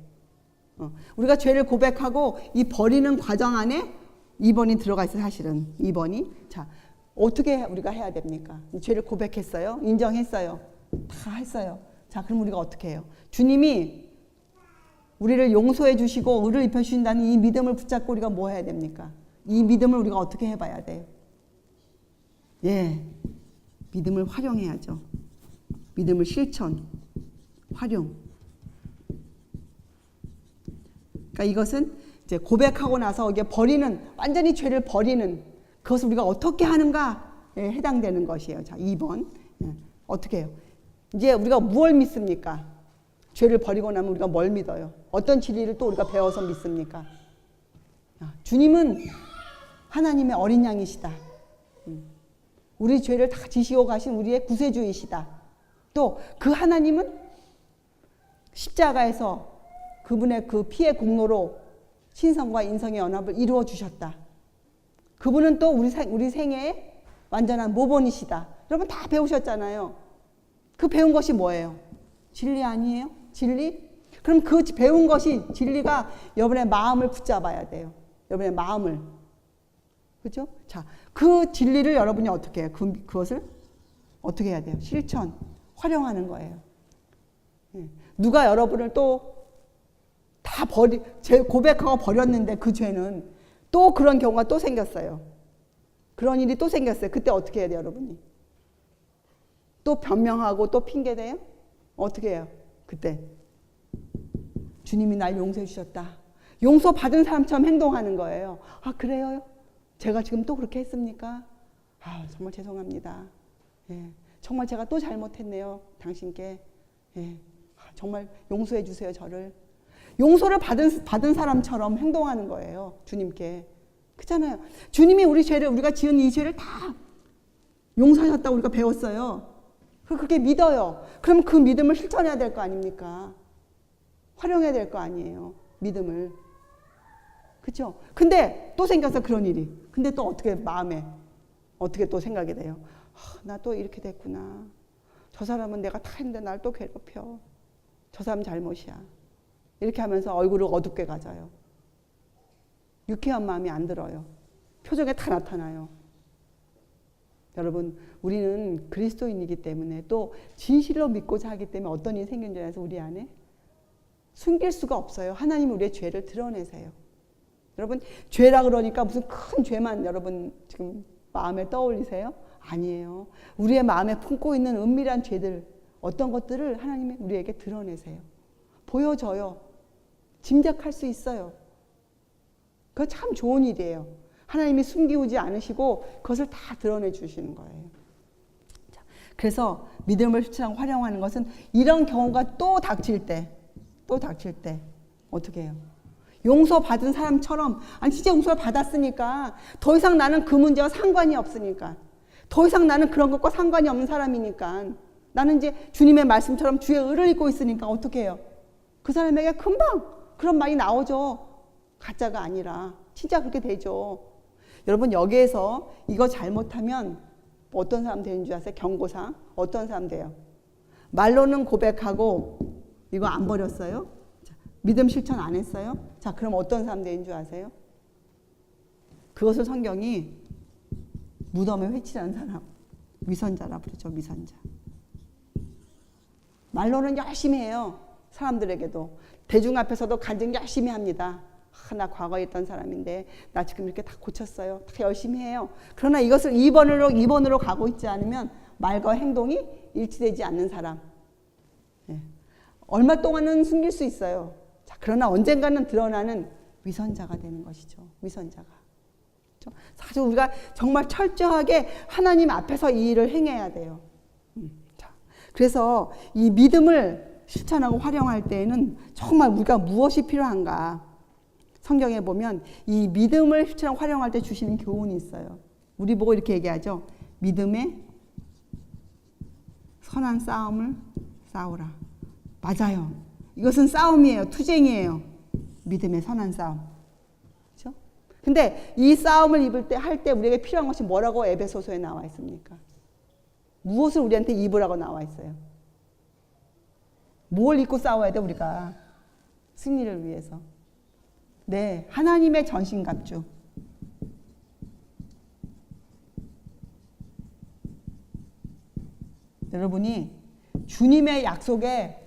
우리가 죄를 고백하고 이 버리는 과정 안에 2번이 들어가 있어요, 사실은. 2번이. 자, 어떻게 우리가 해야 됩니까? 죄를 고백했어요. 인정했어요. 다 했어요. 자, 그럼 우리가 어떻게 해요? 주님이 우리를 용서해 주시고 의를 입혀 주신다는 이 믿음을 붙잡고 우리가 뭐 해야 됩니까? 이 믿음을 우리가 어떻게 해봐야 돼요? 예, 믿음을 활용해야죠. 믿음을 실천, 활용. 그러니까 이것은 이제 고백하고 나서 이게 완전히 죄를 버리는 그것을 우리가 어떻게 하는가에 해당되는 것이에요. 자, 2번. 어떻게 해요? 이제 우리가 무엇을 믿습니까? 죄를 버리고 나면 우리가 뭘 믿어요? 어떤 진리를 또 우리가 배워서 믿습니까? 주님은 하나님의 어린 양이시다. 우리 죄를 다 지시고 가신 우리의 구세주이시다. 또 그 하나님은 십자가에서 그분의 그 피의 공로로 신성과 인성의 연합을 이루어 주셨다. 그분은 또 우리 생애의 완전한 모본이시다. 여러분 다 배우셨잖아요. 그 배운 것이 뭐예요? 진리 아니에요? 진리? 그럼 그 배운 것이 진리가 여러분의 마음을 붙잡아야 돼요. 여러분의 마음을. 그죠? 자, 그 진리를 여러분이 어떻게 해요? 그것을 어떻게 해야 돼요? 실천, 활용하는 거예요. 누가 여러분을 또 다 고백하고 버렸는데 그 죄는 또 그런 경우가 또 생겼어요. 그런 일이 또 생겼어요. 그때 어떻게 해야 돼요, 여러분이? 또 변명하고 또 핑계대요? 어떻게 해요? 그때 주님이 날 용서해 주셨다. 용서받은 사람처럼 행동하는 거예요. 아, 그래요? 제가 지금 또 그렇게 했습니까? 아, 정말 죄송합니다. 예, 정말 제가 또 잘못했네요, 당신께. 예, 정말 용서해 주세요, 저를. 용서를 받은 사람처럼 행동하는 거예요, 주님께. 그렇잖아요. 주님이 우리가 지은 이 죄를 다 용서하셨다고 우리가 배웠어요. 그렇게 믿어요. 그럼 그 믿음을 실천해야 될 거 아닙니까? 활용해야 될 거 아니에요, 믿음을. 그렇죠? 근데 또 생겨서 그런 일이. 근데 또 어떻게 마음에 어떻게 또 생각이 돼요? 나 또 이렇게 됐구나. 저 사람은 내가 다 했는데 날 또 괴롭혀. 저 사람 잘못이야. 이렇게 하면서 얼굴을 어둡게 가져요. 유쾌한 마음이 안 들어요. 표정에 다 나타나요. 여러분, 우리는 그리스도인이기 때문에 또 진실로 믿고자 하기 때문에 어떤 일이 생긴 줄 알아서 우리 안에 숨길 수가 없어요. 하나님이 우리의 죄를 드러내세요. 여러분, 죄라 그러니까 무슨 큰 죄만 여러분 지금 마음에 떠올리세요? 아니에요. 우리의 마음에 품고 있는 은밀한 죄들, 어떤 것들을 하나님이 우리에게 드러내세요. 보여줘요. 짐작할 수 있어요. 그거 참 좋은 일이에요. 하나님이 숨기우지 않으시고 그것을 다 드러내 주시는 거예요. 자, 그래서 믿음을 실천하고 활용하는 것은 이런 경우가 또 닥칠 때 어떻게 해요? 용서받은 사람처럼, 아니 진짜 용서를 받았으니까 더 이상 나는 그 문제와 상관이 없으니까, 더 이상 나는 그런 것과 상관이 없는 사람이니까, 나는 이제 주님의 말씀처럼 주의 의를 입고 있으니까 어떻게 해요? 그 사람에게 금방 그런 말이 나오죠. 가짜가 아니라 진짜 그렇게 되죠. 여러분, 여기에서 이거 잘못하면 어떤 사람 되는 줄 아세요? 경고상 어떤 사람 돼요? 말로는 고백하고 이거 안 버렸어요? 믿음 실천 안 했어요? 자, 그럼 어떤 사람 되는 줄 아세요? 그것을 성경이 무덤에 회치라는 사람, 위선자라 부르죠. 위선자. 말로는 열심히 해요. 사람들에게도. 대중 앞에서도 간증 열심히 합니다. 나 과거에 있던 사람인데 나 지금 이렇게 다 고쳤어요. 다 열심히 해요. 그러나 이것을 2번으로 가고 있지 않으면 말과 행동이 일치되지 않는 사람. 네. 얼마 동안은 숨길 수 있어요. 자, 그러나 언젠가는 드러나는 위선자가 되는 것이죠. 위선자가. 그렇죠? 사실 우리가 정말 철저하게 하나님 앞에서 이 일을 행해야 돼요. 자, 그래서 이 믿음을 실천하고 활용할 때에는 정말 우리가 무엇이 필요한가? 성경에 보면 이 믿음을 실천하고 활용할 때 주시는 교훈이 있어요. 우리 보고 이렇게 얘기하죠. 믿음의 선한 싸움을 싸우라. 맞아요. 이것은 싸움이에요. 투쟁이에요. 믿음의 선한 싸움. 그렇죠? 근데 이 싸움을 할 때 우리에게 필요한 것이 뭐라고 에베소서에 나와 있습니까? 무엇을 우리한테 입으라고 나와 있어요? 뭘 입고 싸워야 돼, 우리가? 승리를 위해서. 네, 하나님의 전신갑주. 여러분이 주님의 약속에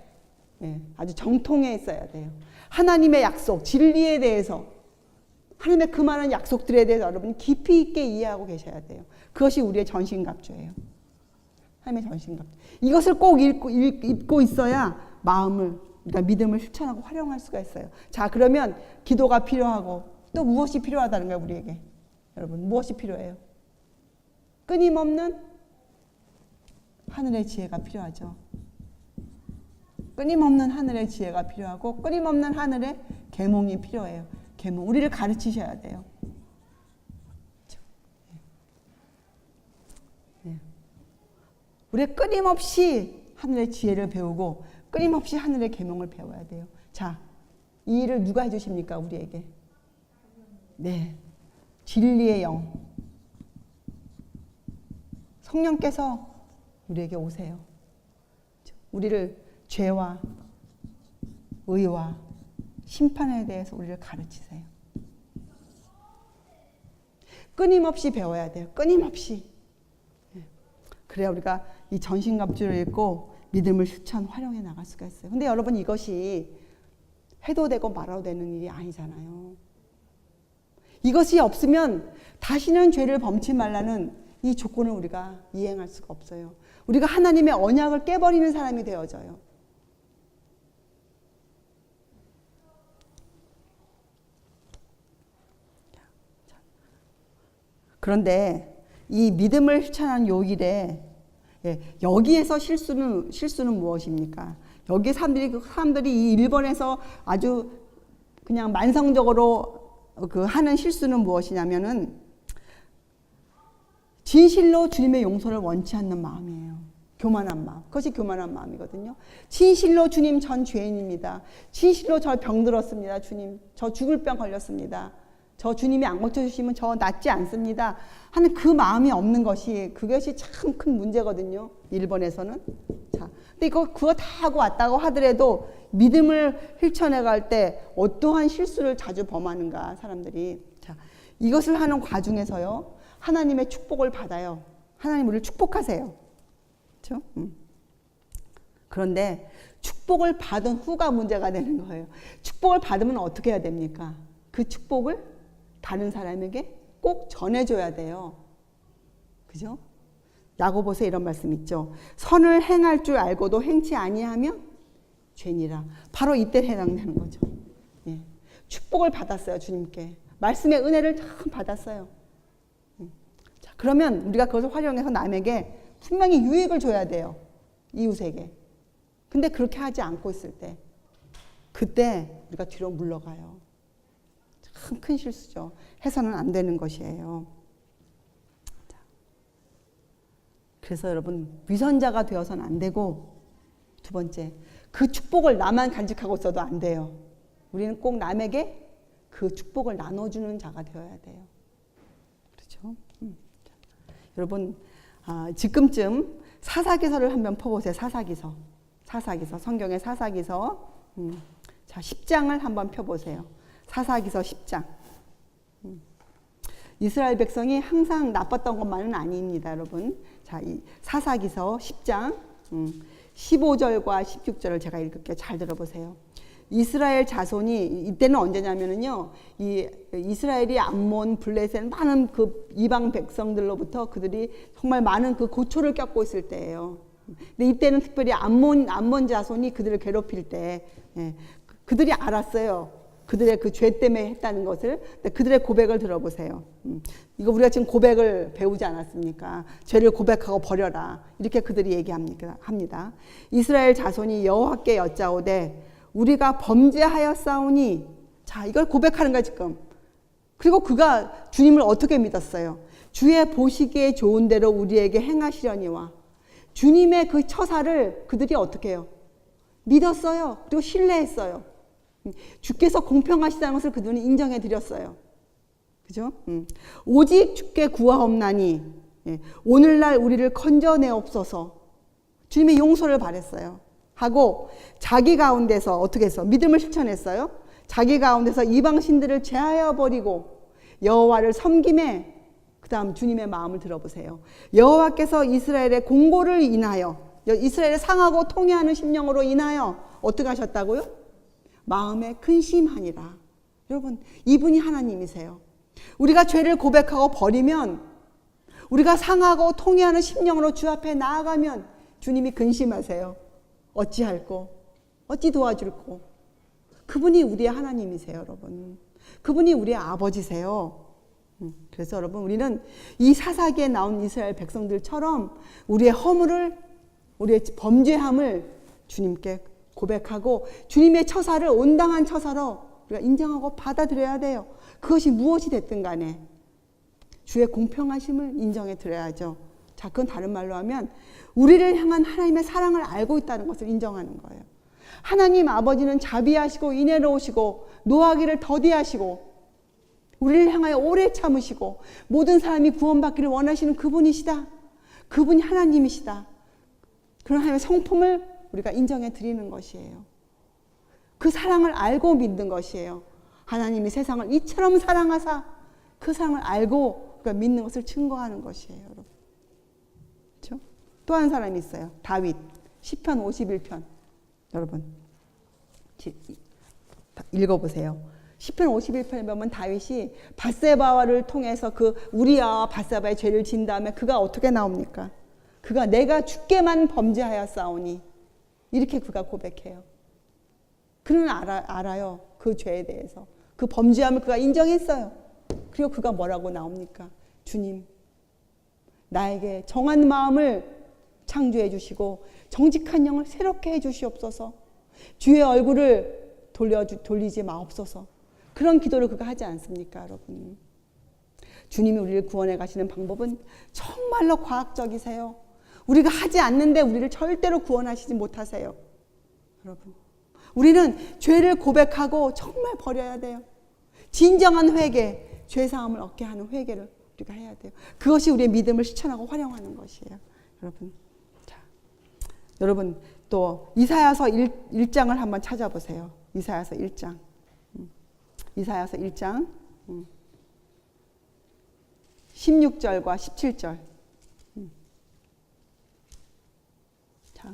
아주 정통해 있어야 돼요. 하나님의 약속, 진리에 대해서, 하나님의 그 많은 약속들에 대해서 여러분이 깊이 있게 이해하고 계셔야 돼요. 그것이 우리의 전신갑주예요. 하나님의 전신갑주. 이것을 꼭 입고 있어야 마음을, 그러니까 믿음을 실천하고 활용할 수가 있어요. 자, 그러면 기도가 필요하고 또 무엇이 필요하다는 거예요, 우리에게? 여러분, 무엇이 필요해요? 끊임없는 하늘의 지혜가 필요하죠. 끊임없는 하늘의 지혜가 필요하고 끊임없는 하늘의 계몽이 필요해요. 계몽, 우리를 가르치셔야 돼요. 그렇죠? 네. 우리 끊임없이 하늘의 지혜를 배우고 끊임없이 하늘의 계명을 배워야 돼요. 자, 이 일을 누가 해주십니까? 우리에게. 네, 진리의 영. 성령께서 우리에게 오세요. 우리를 죄와 의와 심판에 대해서 우리를 가르치세요. 끊임없이 배워야 돼요. 끊임없이. 그래야 우리가 이 전신갑주를 입고 믿음을 실천 활용해 나갈 수가 있어요. 근데 여러분, 이것이 해도 되고 말아도 되는 일이 아니잖아요. 이것이 없으면 다시는 죄를 범치 말라는 이 조건을 우리가 이행할 수가 없어요. 우리가 하나님의 언약을 깨버리는 사람이 되어져요. 그런데 이 믿음을 실천하는 요 일에 여기에서 실수는 무엇입니까? 여기 사람들이 이 일본에서 아주 그냥 만성적으로 하는 실수는 무엇이냐면은 진실로 주님의 용서를 원치 않는 마음이에요. 교만한 마음. 그것이 교만한 마음이거든요. 진실로 주님 전 죄인입니다. 진실로 저 병들었습니다. 주님 저 죽을 병 걸렸습니다. 저 주님이 안 고쳐주시면 저 낫지 않습니다. 하는 그 마음이 없는 그것이 참 큰 문제거든요. 일본에서는. 자, 근데 그거 다 하고 왔다고 하더라도 믿음을 휠쳐내갈 때 어떠한 실수를 자주 범하는가 사람들이. 자, 이것을 하는 과정에서요. 하나님의 축복을 받아요. 하나님 우리를 축복하세요. 그렇죠? 그런데 축복을 받은 후가 문제가 되는 거예요. 축복을 받으면 어떻게 해야 됩니까? 그 축복을 다른 사람에게 꼭 전해줘야 돼요. 그죠? 야고보서에 이런 말씀 있죠. 선을 행할 줄 알고도 행치 아니하면 죄니라. 바로 이때 해당되는 거죠. 예. 축복을 받았어요. 주님께. 말씀의 은혜를 참 받았어요. 자, 그러면 우리가 그것을 활용해서 남에게 분명히 유익을 줘야 돼요. 이웃에게. 근데 그렇게 하지 않고 있을 때 그때 우리가 뒤로 물러가요. 참 큰 실수죠. 해서는 안 되는 것이에요. 자, 그래서 여러분 위선자가 되어서는 안 되고 두 번째 그 축복을 나만 간직하고 있어도 안 돼요. 우리는 꼭 남에게 그 축복을 나눠주는 자가 되어야 돼요. 그렇죠? 자, 여러분 지금쯤 사사기서를 한번 펴보세요. 사사기서 성경의 사사기서 자 10장을 한번 펴보세요. 사사기서 10장. 이스라엘 백성이 항상 나빴던 것만은 아닙니다, 여러분. 자, 이 사사기서 10장 15절과 16절을 제가 읽을게요. 잘 들어보세요. 이스라엘 자손이 이때는 언제냐면은요, 이스라엘이 암몬, 블레셋 많은 그 이방 백성들로부터 그들이 정말 많은 그 고초를 겪고 있을 때예요. 근데 이때는 특별히 암몬 자손이 그들을 괴롭힐 때, 그들이 알았어요. 그들의 그 죄 때문에 했다는 것을. 그들의 고백을 들어보세요. 이거 우리가 지금 고백을 배우지 않았습니까? 죄를 고백하고 버려라. 이렇게 그들이 얘기합니다. 이스라엘 자손이 여호와께 여짜오되 우리가 범죄하였사오니. 자, 이걸 고백하는 거야 지금. 그리고 그가 주님을 어떻게 믿었어요? 주의 보시기에 좋은 대로 우리에게 행하시려니와. 주님의 그 처사를 그들이 어떻게 해요? 믿었어요. 그리고 신뢰했어요. 주께서 공평하시다는 것을 그들은 인정해 드렸어요. 그죠? 오직 주께 구하옵나니 오늘날 우리를 건져내옵소서. 주님의 용서를 바랬어요. 하고 자기 가운데서 어떻게 했어? 믿음을 실천했어요. 자기 가운데서 이방신들을 제하여 버리고 여호와를 섬김에 그 다음 주님의 마음을 들어보세요. 여호와께서 이스라엘의 공고를 인하여 이스라엘을 상하고 통회하는 심령으로 인하여 어떻게 하셨다고요? 마음에 근심하니라. 여러분 이분이 하나님이세요. 우리가 죄를 고백하고 버리면 우리가 상하고 통회하는 심령으로 주 앞에 나아가면 주님이 근심하세요. 어찌할꼬 어찌 도와줄꼬. 그분이 우리의 하나님이세요. 여러분 그분이 우리의 아버지세요. 그래서 여러분 우리는 이 사사기에 나온 이스라엘 백성들처럼 우리의 허물을 우리의 범죄함을 주님께 고백하고 주님의 처사를 온당한 처사로 우리가 인정하고 받아들여야 돼요. 그것이 무엇이 됐든 간에 주의 공평하심을 인정해 드려야죠. 자, 그건 다른 말로 하면 우리를 향한 하나님의 사랑을 알고 있다는 것을 인정하는 거예요. 하나님 아버지는 자비하시고 인애로우시고 노하기를 더디하시고 우리를 향하여 오래 참으시고 모든 사람이 구원받기를 원하시는 그분이시다. 그분이 하나님이시다. 그런 하나님의 성품을 우리가 인정해 드리는 것이에요. 그 사랑을 알고 믿는 것이에요. 하나님이 세상을 이처럼 사랑하사 그 사랑을 알고 우리가 믿는 것을 증거하는 것이에요. 여러분. 그렇죠? 또 한 사람이 있어요. 다윗. 시편 51편. 여러분 읽어보세요. 시편 51편에 보면 다윗이 밧세바를 통해서 그 우리아와 밧세바의 죄를 진 다음에 그가 어떻게 나옵니까? 그가 내가 주께만 범죄하였사오니 이렇게 그가 고백해요. 그는 알아요. 그 죄에 대해서. 그 범죄함을 그가 인정했어요. 그리고 그가 뭐라고 나옵니까? 주님, 나에게 정한 마음을 창조해 주시고 정직한 영을 새롭게 해 주시옵소서. 주의 얼굴을 돌리지 마옵소서. 그런 기도를 그가 하지 않습니까, 여러분? 주님이 우리를 구원해 가시는 방법은 정말로 과학적이세요. 우리가 하지 않는데 우리를 절대로 구원하시지 못하세요. 여러분, 우리는 죄를 고백하고 정말 버려야 돼요. 진정한 회개, 죄사함을 얻게 하는 회개를 우리가 해야 돼요. 그것이 우리의 믿음을 실천하고 활용하는 것이에요. 여러분, 자, 여러분 또 이사야서 1장을 한번 찾아보세요. 이사야서 1장. 이사야서 1장 16절과 17절. 자,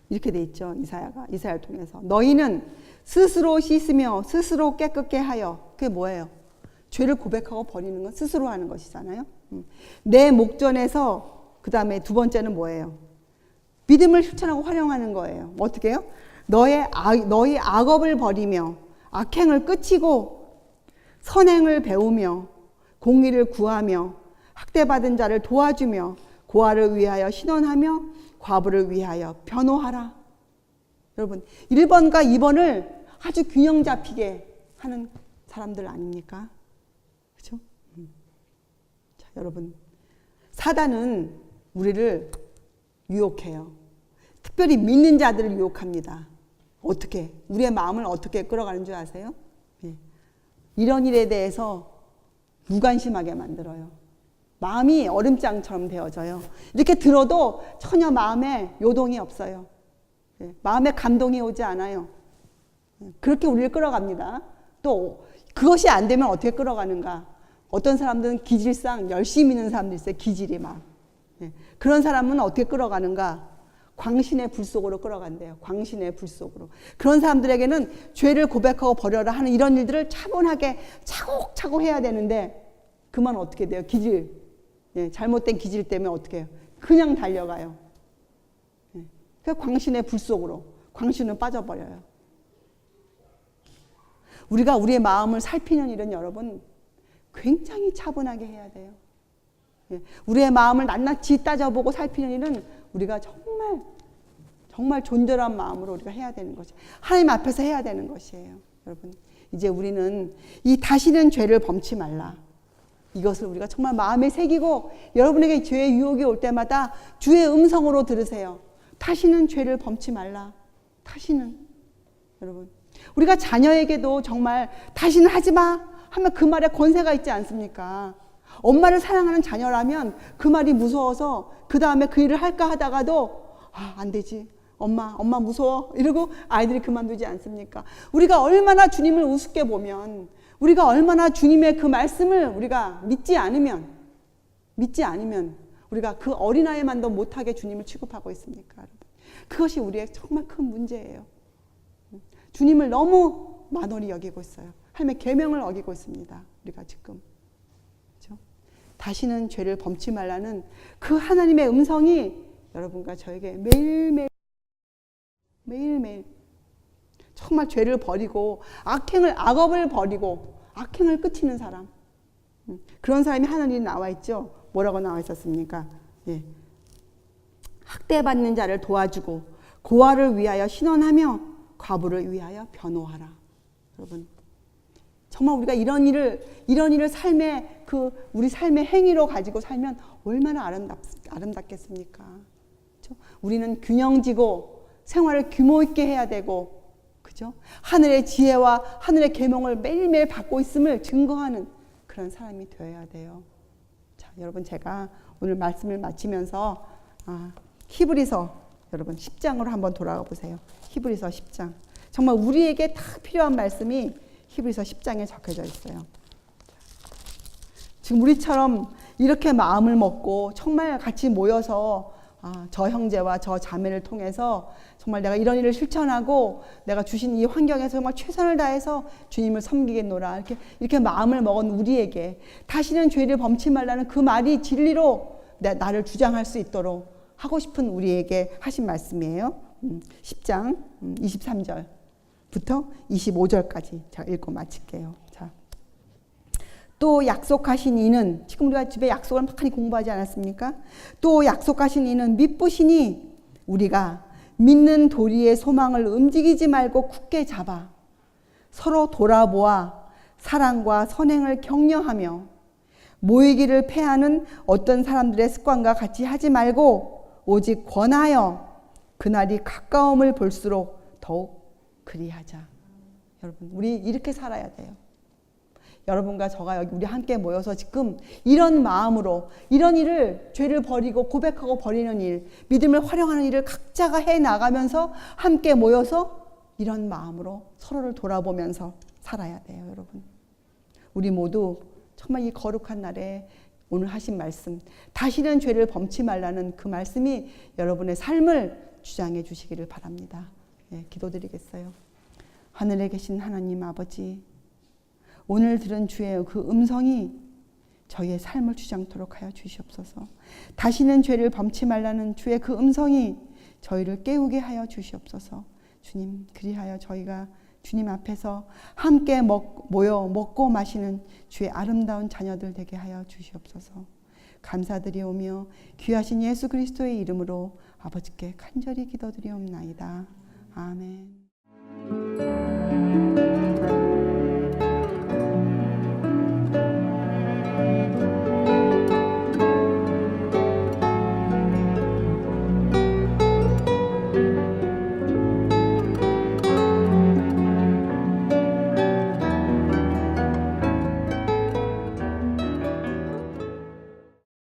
이렇게 돼 있죠. 이사야를 통해서 너희는 스스로 씻으며 스스로 깨끗게 하여. 그게 뭐예요? 죄를 고백하고 버리는 건 스스로 하는 것이잖아요. 내 목전에서, 그 다음에 두 번째는 뭐예요? 믿음을 실천하고 활용하는 거예요. 어떻게 해요? 너희 악업을 버리며 악행을 끝이고 선행을 배우며 공의를 구하며 학대받은 자를 도와주며 고아를 위하여 신원하며 과부를 위하여 변호하라. 여러분, 1번과 2번을 아주 균형 잡히게 하는 사람들 아닙니까? 그렇죠? 자, 여러분, 사단은 우리를 유혹해요. 특별히 믿는 자들을 유혹합니다. 어떻게? 우리의 마음을 어떻게 끌어가는 줄 아세요? 예. 이런 일에 대해서 무관심하게 만들어요. 마음이 얼음장처럼 되어져요. 이렇게 들어도 전혀 마음에 요동이 없어요. 예. 마음에 감동이 오지 않아요. 그렇게 우리를 끌어갑니다. 또 그것이 안 되면 어떻게 끌어가는가? 어떤 사람들은 기질상 열심히 있는 사람들 있어요. 기질이 막. 예. 그런 사람은 어떻게 끌어가는가? 광신의 불 속으로 끌어간대요. 광신의 불 속으로. 그런 사람들에게는 죄를 고백하고 버려라 하는 이런 일들을 차분하게 차곡차곡 해야 되는데 그만 어떻게 돼요? 기질. 예, 잘못된 기질 때문에 어떻게 해요? 그냥 달려가요. 예. 그 광신의 불 속으로. 광신은 빠져버려요. 우리가 우리의 마음을 살피는 일은 여러분 굉장히 차분하게 해야 돼요. 예. 우리의 마음을 낱낱이 따져보고 살피는 일은 우리가 정말 존절한 마음으로 우리가 해야 되는 것이 하나님 앞에서 해야 되는 것이에요. 여러분, 이제 우리는 이 다시는 죄를 범치 말라. 이것을 우리가 정말 마음에 새기고 여러분에게 죄의 유혹이 올 때마다 주의 음성으로 들으세요. 다시는 죄를 범치 말라. 다시는. 여러분, 우리가 자녀에게도 정말 다시는 하지 마 하면 그 말에 권세가 있지 않습니까? 엄마를 사랑하는 자녀라면 그 말이 무서워서 그 다음에 그 일을 할까 하다가도 안 되지. 엄마 무서워. 이러고 아이들이 그만두지 않습니까? 우리가 얼마나 주님을 우습게 보면, 우리가 얼마나 주님의 그 말씀을 우리가 믿지 않으면 우리가 그 어린아이만도 못하게 주님을 취급하고 있습니까? 여러분? 그것이 우리의 정말 큰 문제예요. 주님을 너무 만홀히 여기고 있어요. 하나님의 계명을 어기고 있습니다. 우리가 지금. 다시는 죄를 범치 말라는 그 하나님의 음성이 여러분과 저에게 매일매일 정말 죄를 버리고 악업을 버리고 악행을 끝이는 사람, 그런 사람이 하나님이 나와 있죠. 뭐라고 나와 있었습니까? 예. 학대받는 자를 도와주고 고아를 위하여 신원하며 과부를 위하여 변호하라. 여러분, 정말 우리가 이런 일을 삶의 우리 삶의 행위로 가지고 살면 얼마나 아름답겠습니까? 그렇죠? 우리는 균형지고 생활을 규모 있게 해야 되고, 그죠? 하늘의 지혜와 하늘의 계명을 매일매일 받고 있음을 증거하는 그런 사람이 되어야 돼요. 자, 여러분, 제가 오늘 말씀을 마치면서 히브리서 여러분 10장으로 한번 돌아가 보세요. 히브리서 10장. 정말 우리에게 딱 필요한 말씀이 히브리서 10장에 적혀져 있어요. 지금 우리처럼 이렇게 마음을 먹고 정말 같이 모여서 저 형제와 저 자매를 통해서 정말 내가 이런 일을 실천하고 내가 주신 이 환경에서 정말 최선을 다해서 주님을 섬기겠노라 이렇게 마음을 먹은 우리에게 다시는 죄를 범치 말라는 그 말이 진리로 나를 주장할 수 있도록 하고 싶은 우리에게 하신 말씀이에요. 10장 23절부터 25절까지 제가 읽고 마칠게요. 자, 또 약속하신 이는, 지금 우리가 집에 약속을 많이 공부하지 않았습니까? 또 약속하신 이는 미쁘시니 우리가 믿는 도리의 소망을 움직이지 말고 굳게 잡아 서로 돌아보아 사랑과 선행을 격려하며 모이기를 패하는 어떤 사람들의 습관과 같이 하지 말고 오직 권하여 그날이 가까움을 볼수록 더욱 그리하자. 여러분, 우리 이렇게 살아야 돼요. 여러분과 저가 여기 우리 함께 모여서 지금 이런 마음으로 이런 일을, 죄를 버리고 고백하고 버리는 일, 믿음을 활용하는 일을 각자가 해 나가면서 함께 모여서 이런 마음으로 서로를 돌아보면서 살아야 돼요, 여러분. 우리 모두 정말 이 거룩한 날에 오늘 하신 말씀, 다시는 죄를 범치 말라는 그 말씀이 여러분의 삶을 주장해 주시기를 바랍니다. 예, 기도드리겠어요. 하늘에 계신 하나님 아버지, 오늘 들은 주의 그 음성이 저희의 삶을 주장토록 하여 주시옵소서. 다시는 죄를 범치 말라는 주의 그 음성이 저희를 깨우게 하여 주시옵소서. 주님, 그리하여 저희가 주님 앞에서 함께 모여 먹고 마시는 주의 아름다운 자녀들 되게 하여 주시옵소서. 감사드리오며 귀하신 예수 그리스도의 이름으로 아버지께 간절히 기도드리옵나이다. 아멘.